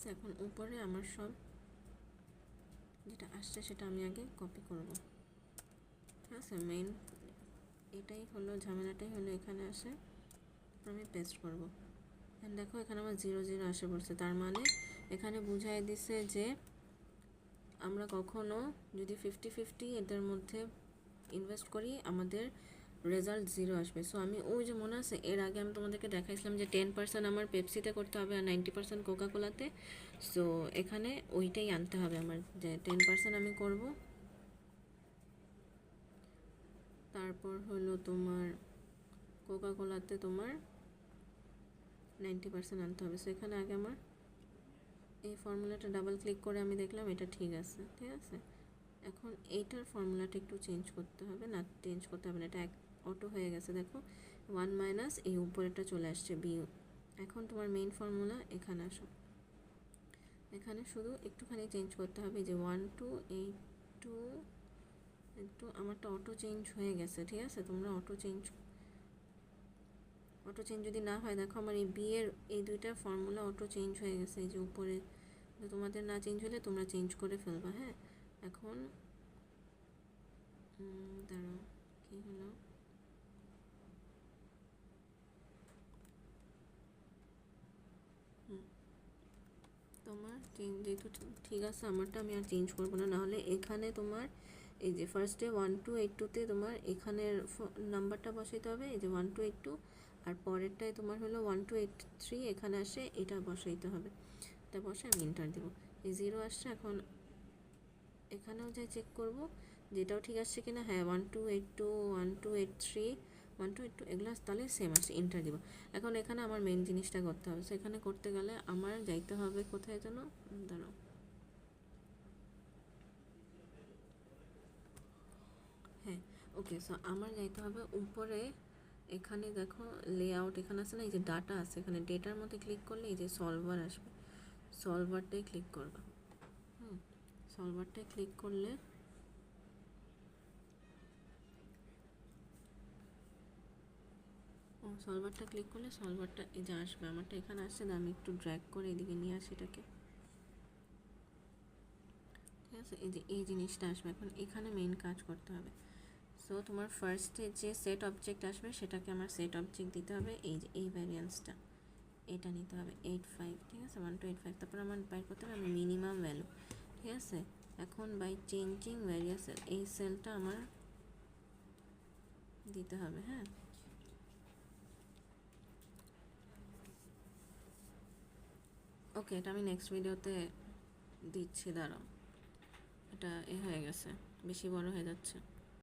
আছে। এখন উপরে আমার সব যেটা আসছে সেটা আমি আগে কপি করব, ঠিক আছে। মেইন এটাই হলো ঝামেলাটাই হলো এখানে আসে, আমি পেস্ট করব। এন্ড দেখো এখানে আমার 0 0 আসে পড়ছে, তার মানে এখানে বুঝাই দিছে যে আমরা কখনো যদি 50-50 এদের মধ্যে ইনভেস্ট করি আমাদের রেজাল্ট 0 আসবে। সো আমি ওই যে মনে আছে এর আগে আমি তোমাদেরকে দেখাইছিলাম যে 10% আমার পেপসিতে করতে হবে আর 90% কোকাকোলাতে। সো এখানে ওইটাই আনতে হবে আমার, যে 10% আমি করব, তারপর হলো তোমার কোকাকোলাতে তোমার 90% আনতে হবে। সো এখানে আগে আমার এই ফর্মুলাটা ডাবল ক্লিক করে আমি দেখলাম এটা ঠিক আছে, ঠিক আছে। এখন এইটার ফর্মুলাটা একটু চেঞ্জ করতে হবে, না চেঞ্জ করতে হবে না, এটা অটো হয়ে গেছে। দেখো 1 মাইনাস এই উপরেটা চলে আসছে বি। এখন তোমার মেইন ফর্মুলা এখানে আসো, এখানে শুধু একটুখানি চেঞ্জ করতে হবে যে 1 2 8 2, একটু আমারটা অটো চেঞ্জ হয়ে গেছে, ঠিক আছে। তোমরা অটো চেঞ্জ যদি না হয়, দেখো আমার এই বি এর এই দুইটা ফর্মুলা অটো চেঞ্জ হয়ে গেছে এই যে উপরে। তোমাদের না চেঞ্জ হলে তোমরা চেঞ্জ করে ফেলবা, হ্যাঁ। এখন দাঁড়াও, কি হলো, তোমার চেঞ্জ যেহেতু ঠিক আছে আমারটা আমি আর চেঞ্জ করবো না, নাহলে এখানে তোমার এই যে ফার্স্টে 1 2 8 2তে তোমার এখানের নাম্বারটা বসাইতে হবে, এই যে 1 2 8 2, আর পরেরটায় তোমার হলো 1 2 8 3 এখানে আসে এটা বসাইতে হবে। এটা বসে আমি এন্টার দেবো, এই 0 আসছে। এখন এখানেও যাই চেক করব যেটাও ঠিক আসছে কিনা, হ্যাঁ 1 2 8 2 1 2 8 3 1 2 8 2 এগুলো তাহলে সেম আসছে, এন্টার দিব। এখন এখানে আমার মেন জিনিসটা করতে হবে, সেখানে করতে গেলে আমার যাইতে হবে কোথায় যেন, দাঁড়াও, হ্যাঁ ওকে। সো আমার যাইতে হবে উপরে, এখানে দেখো লেআউট এখানে আছে না, এই যে ডাটা আছে, এখানে ডেটার মধ্যে ক্লিক করলে এই যে সলভার আসবে, সলভারটাই ক্লিক করবা। সলভারটাই ক্লিক করলে সলভারটা ক্লিক করলে সলভারটা এই যে আসবে, আমারটা এখানে আসছে না, আমি একটু ড্র্যাগ করে এদিকে নিয়ে আসি এটাকে, ঠিক আছে। এই যে এই জিনিসটা আসবে, এখন এখানে মেইন কাজ করতে হবে। সো তোমার ফার্স্টে যে সেট অবজেক্ট আসবে সেটাকে আমার সেট অবজেক্ট দিতে হবে, এই যে এই ভ্যারিয়েন্সটা এটা নিতে হবে 85, ঠিক আছে 1 2 8 5। তারপর আমার বাইর করতে হবে আমি মিনিমাম ভ্যালু, ঠিক আছে। এখন বাই চেঞ্জিং ভ্যারিয়াস এই সেলটা আমার দিতে হবে, হ্যাঁ। ওকে, এটা আমি নেক্সট ভিডিওতে দিচ্ছি, দাঁড়াও, এটা হয়ে গেছে, বেশি বড় হয়ে যাচ্ছে।